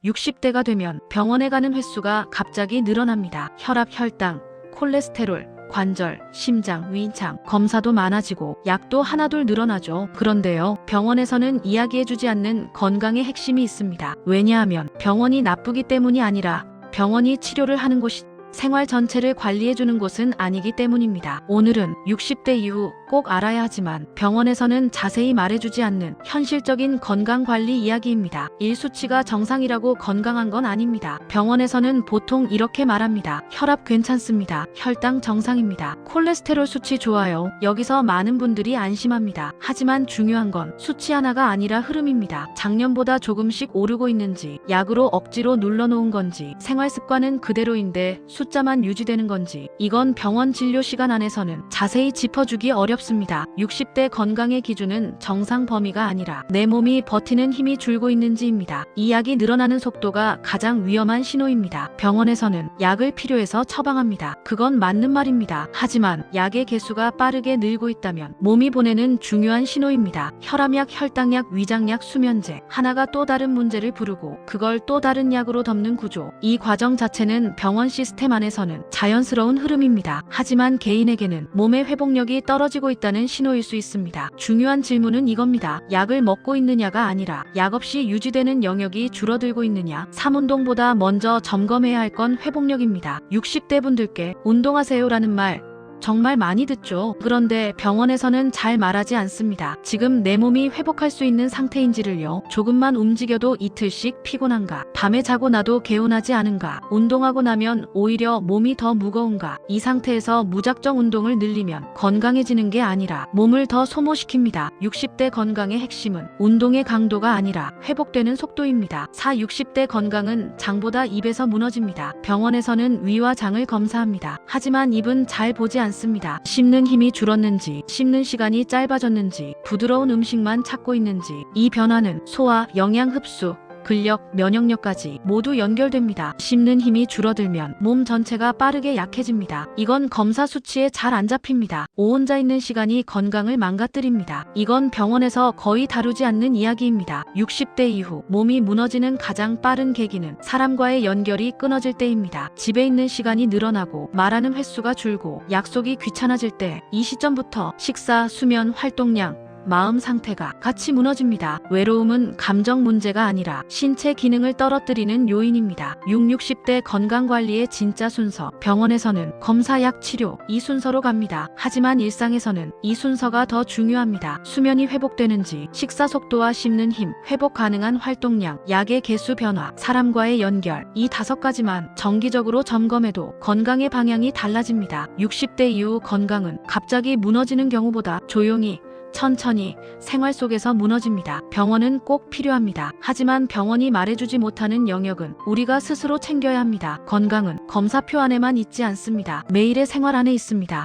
60대가 되면 병원에 가는 횟수가 갑자기 늘어납니다. 혈압, 혈당, 콜레스테롤, 관절, 심장, 위장 검사도 많아지고 약도 하나둘 늘어나죠. 그런데요, 병원에서는 이야기해주지 않는 건강의 핵심이 있습니다. 왜냐하면 병원이 나쁘기 때문이 아니라 병원이 치료를 하는 곳이 생활 전체를 관리해주는 곳은 아니기 때문입니다. 오늘은 60대 이후 꼭 알아야 하지만 병원에서는 자세히 말해주지 않는 현실적인 건강관리 이야기입니다. 1수치가 정상이라고 건강한 건 아닙니다. 병원에서는 보통 이렇게 말합니다. 혈압 괜찮습니다. 혈당 정상입니다. 콜레스테롤 수치 좋아요. 여기서 많은 분들이 안심합니다. 하지만 중요한 건 수치 하나가 아니라 흐름입니다. 작년보다 조금씩 오르고 있는지, 약으로 억지로 눌러놓은 건지, 생활습관은 그대로인데 숫자만 유지되는 건지, 이건 병원 진료 시간 안에서는 자세히 짚어주기 어렵습니다. 60대 건강의 기준은 정상 범위가 아니라 내 몸이 버티는 힘이 줄고 있는지입니다. 이 약이 늘어나는 속도가 가장 위험한 신호입니다. 병원에서는 약을 필요해서 처방합니다. 그건 맞는 말입니다. 하지만 약의 개수가 빠르게 늘고 있다면 몸이 보내는 중요한 신호입니다. 혈압약, 혈당약, 위장약, 수면제 하나가 또 다른 문제를 부르고 그걸 또 다른 약으로 덮는 구조. 이 과정 자체는 병원 시스템 안에서는 자연스러운 흐름입니다. 하지만 개인에게는 몸의 회복력이 떨어지고 있다는 신호일 수 있습니다. 중요한 질문은 이겁니다. 약을 먹고 있느냐가 아니라 약 없이 유지되는 영역이 줄어들고 있느냐. 3운동보다 먼저 점검해야 할 건 회복력입니다. 60대 분들께 운동하세요라는 말 정말 많이 듣죠. 그런데 병원에서는 잘 말하지 않습니다. 지금 내 몸이 회복할 수 있는 상태인지를요. 조금만 움직여도 이틀씩 피곤한가? 밤에 자고 나도 개운하지 않은가? 운동하고 나면 오히려 몸이 더 무거운가? 이 상태에서 무작정 운동을 늘리면 건강해지는 게 아니라 몸을 더 소모시킵니다. 60대 건강의 핵심은 운동의 강도가 아니라 회복되는 속도입니다. 60대 건강은 장보다 입에서 무너집니다. 병원에서는 위와 장을 검사합니다. 하지만 입은 잘 보지 않습니다. 씹는 힘이 줄었는지, 씹는 시간이 짧아졌는지, 부드러운 음식만 찾고 있는지, 이 변화는 소화, 영양 흡수, 근력, 면역력까지 모두 연결됩니다. 씹는 힘이 줄어들면 몸 전체가 빠르게 약해집니다. 이건 검사 수치에 잘 안 잡힙니다. 오혼자 있는 시간이 건강을 망가뜨립니다. 이건 병원에서 거의 다루지 않는 이야기입니다. 60대 이후 몸이 무너지는 가장 빠른 계기는 사람과의 연결이 끊어질 때입니다. 집에 있는 시간이 늘어나고 말하는 횟수가 줄고 약속이 귀찮아질 때, 이 시점부터 식사, 수면, 활동량, 마음 상태가 같이 무너집니다. 외로움은 감정 문제가 아니라 신체 기능을 떨어뜨리는 요인입니다. 60대 건강관리의 진짜 순서. 병원에서는 검사, 약, 치료 이 순서로 갑니다. 하지만 일상에서는 이 순서가 더 중요합니다. 수면이 회복되는지, 식사 속도와 씹는 힘, 회복 가능한 활동량, 약의 개수 변화, 사람과의 연결, 이 5가지만 정기적으로 점검해도 건강의 방향이 달라집니다. 60대 이후 건강은 갑자기 무너지는 경우보다 조용히, 천천히 생활 속에서 무너집니다. 병원은 꼭 필요합니다. 하지만 병원이 말해주지 못하는 영역은 우리가 스스로 챙겨야 합니다. 건강은 검사표 안에만 있지 않습니다. 매일의 생활 안에 있습니다.